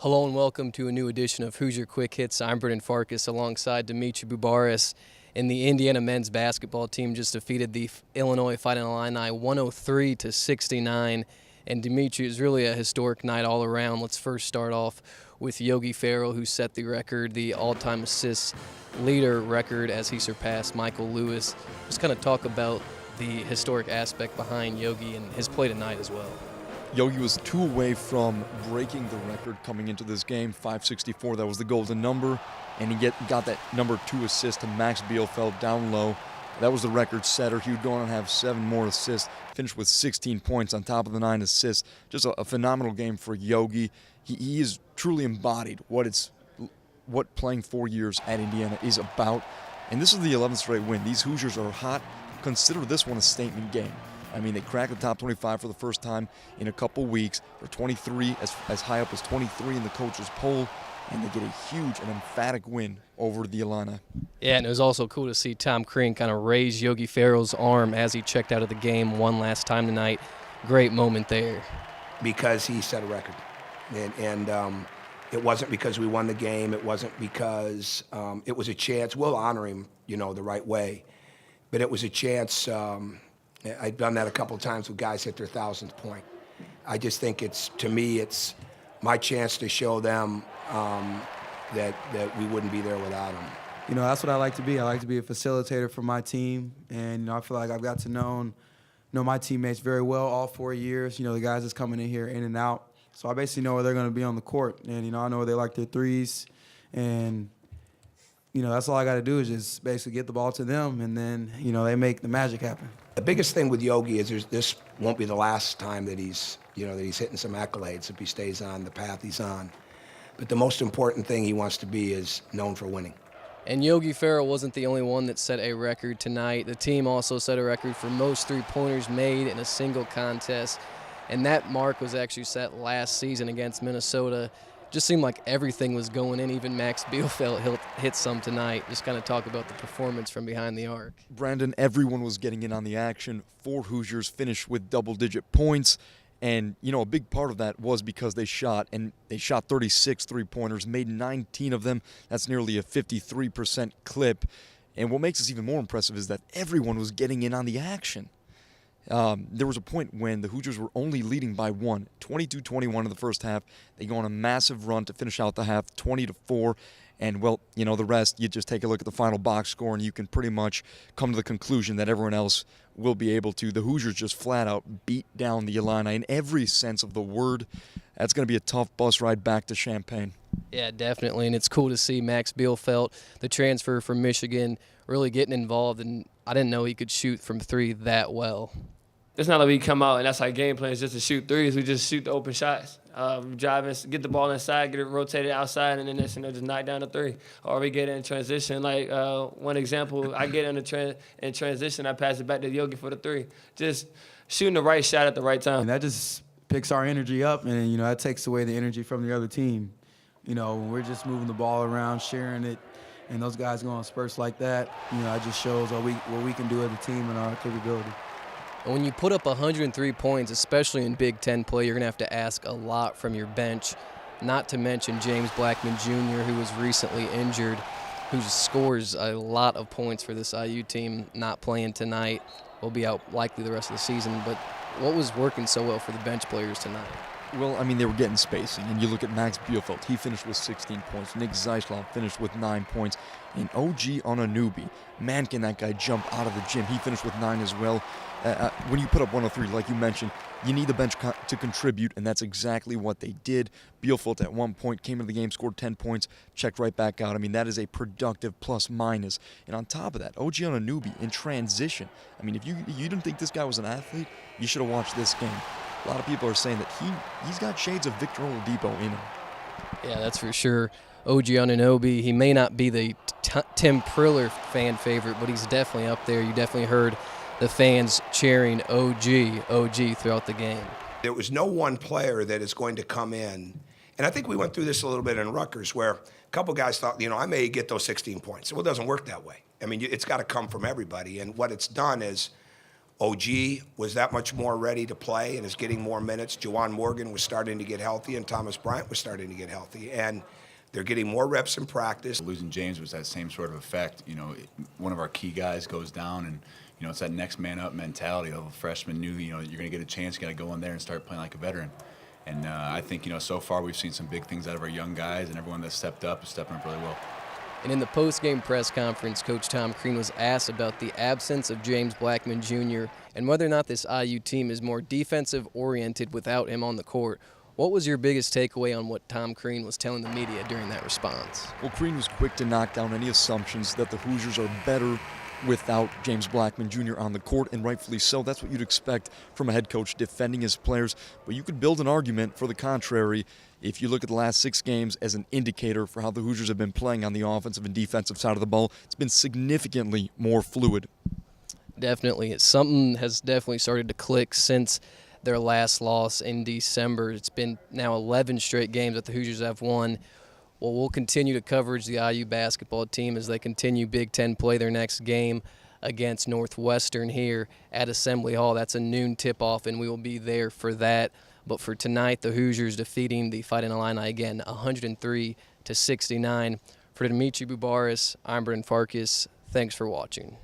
Hello and welcome to a new edition of Hoosier Quick Hits. I'm Brendan Farkas alongside Dimitris Bubaris. And the Indiana men's basketball team just defeated the Illinois Fighting Illini 103-69. And Dimitris, is really a historic night all around. Let's first start off with Yogi Ferrell, who set the record, the all-time assists leader record, as he surpassed Michael Lewis. Just kind of talk about the historic aspect behind Yogi and his play tonight as well. Yogi was 2 away from breaking the record coming into this game, 564. That was the golden number, and he got that number 2 assist to Max Bielfeldt down low. That was the record setter. He would go on and have 7 more assists, finished with 16 points on top of the 9 assists. Just a phenomenal game for Yogi. He is truly embodied what playing 4 years at Indiana is about. And this is the 11th straight win. These Hoosiers are hot. Consider this one a statement game. I mean, they cracked the top 25 for the first time in a couple weeks. They're 23, as high up as 23 in the coaches' poll, and they get a huge and emphatic win over the Illini. Yeah, and it was also cool to see Tom Crean kind of raise Yogi Ferrell's arm as he checked out of the game one last time tonight. Great moment there. Because he set a record. And it wasn't because we won the game. It wasn't because it was a chance. We'll honor him, the right way. But it was a chance. I've done that a couple of times with guys hit their 1,000th point. I just think it's my chance to show them that we wouldn't be there without them. That's what I like to be. I like to be a facilitator for my team, and I feel like I've got to know my teammates very well all 4 years. The guys that's coming in here in and out. So I basically know where they're going to be on the court, and I know where they like their threes, and that's all I got to do is just basically get the ball to them, and then they make the magic happen. The biggest thing with Yogi is this won't be the last time that he's hitting some accolades if he stays on the path he's on. But the most important thing he wants to be is known for winning. And Yogi Ferrell wasn't the only one that set a record tonight. The team also set a record for most three-pointers made in a single contest, and that mark was actually set last season against Minnesota. Just seemed like everything was going in. Even Max Bielfeldt hit some tonight. Just kind of talk about the performance from behind the arc. Brandon, everyone was getting in on the action. 4 Hoosiers finished with double-digit points. And, a big part of that was because they shot 36 three-pointers, made 19 of them. That's nearly a 53% clip. And what makes this even more impressive is that everyone was getting in on the action. There was a point when the Hoosiers were only leading by 1, 22-21 in the first half. They go on a massive run to finish out the half, 20-4. And, the rest, you just take a look at the final box score, and you can pretty much come to the conclusion that everyone else will be able to. The Hoosiers just flat out beat down the Illini in every sense of the word. That's going to be a tough bus ride back to Champaign. Yeah, definitely, and it's cool to see Max Bielfeldt, the transfer from Michigan, really getting involved, and I didn't know he could shoot from 3 that well. It's not like we come out and that's our game plan is just to shoot threes. We just shoot the open shots. Drive in, get the ball inside, get it rotated outside, and then just knock down the 3. Or we get it in transition. Like one example, I get in transition, I pass it back to Yogi for the 3. Just shooting the right shot at the right time. And that just picks our energy up, and that takes away the energy from the other team. We're just moving the ball around, sharing it, and those guys go on spurts like that. It just shows what we can do as a team and our capability. When you put up 103 points, especially in Big Ten play, you're going to have to ask a lot from your bench, not to mention James Blackman Jr., who was recently injured, who scores a lot of points for this IU team, not playing tonight. Will be out likely the rest of the season. But what was working so well for the bench players tonight? Well, they were getting spacing, and you look at Max Bielfeldt, he finished with 16 points. Nick Zeislov finished with 9 points. And OG Anunoby, man, can that guy jump out of the gym. He finished with 9 as well. When you put up 103, like you mentioned, you need the bench to contribute, and that's exactly what they did. Bielfeldt at one point came into the game, scored 10 points, checked right back out. That is a productive plus-minus. And on top of that, OG Anunoby in transition. If you didn't think this guy was an athlete, you should have watched this game. A lot of people are saying that he's got shades of Victor Oladipo in him. Yeah, that's for sure. OG Anunoby, he may not be the Tim Priller fan favorite, but he's definitely up there. You definitely heard the fans cheering OG throughout the game. There was no one player that is going to come in, and I think we went through this a little bit in Rutgers where a couple guys thought, I may get those 16 points. Well, it doesn't work that way. It's got to come from everybody, and what it's done is OG was that much more ready to play and is getting more minutes. Juwan Morgan was starting to get healthy, and Thomas Bryant was starting to get healthy. And they're getting more reps in practice. Losing James was that same sort of effect. You know, one of our key guys goes down, and you know, it's that next man up mentality of a freshman knew, you know, you're going to get a chance, you got to go in there and start playing like a veteran. And I think, you know, so far we've seen some big things out of our young guys, and everyone that stepped up is stepping up really well. And in the post-game press conference, Coach Tom Crean was asked about the absence of James Blackman Jr. and whether or not this IU team is more defensive-oriented without him on the court. What was your biggest takeaway on what Tom Crean was telling the media during that response? Well, Crean was quick to knock down any assumptions that the Hoosiers are better without James Blackman Jr. on the court, and rightfully so. That's what you'd expect from a head coach defending his players. But you could build an argument for the contrary if you look at the last 6 games as an indicator for how the Hoosiers have been playing on the offensive and defensive side of the ball. It's been significantly more fluid. Definitely. Something has definitely started to click since their last loss in December. It's been now 11 straight games that the Hoosiers have won. Well, we'll continue to coverage the IU basketball team as they continue Big Ten play their next game against Northwestern here at Assembly Hall. That's a noon tip-off, and we will be there for that. But for tonight, the Hoosiers defeating the Fighting Illini again, 103-69. For Dimitris Bubaris, I'm Farkas. Thanks for watching.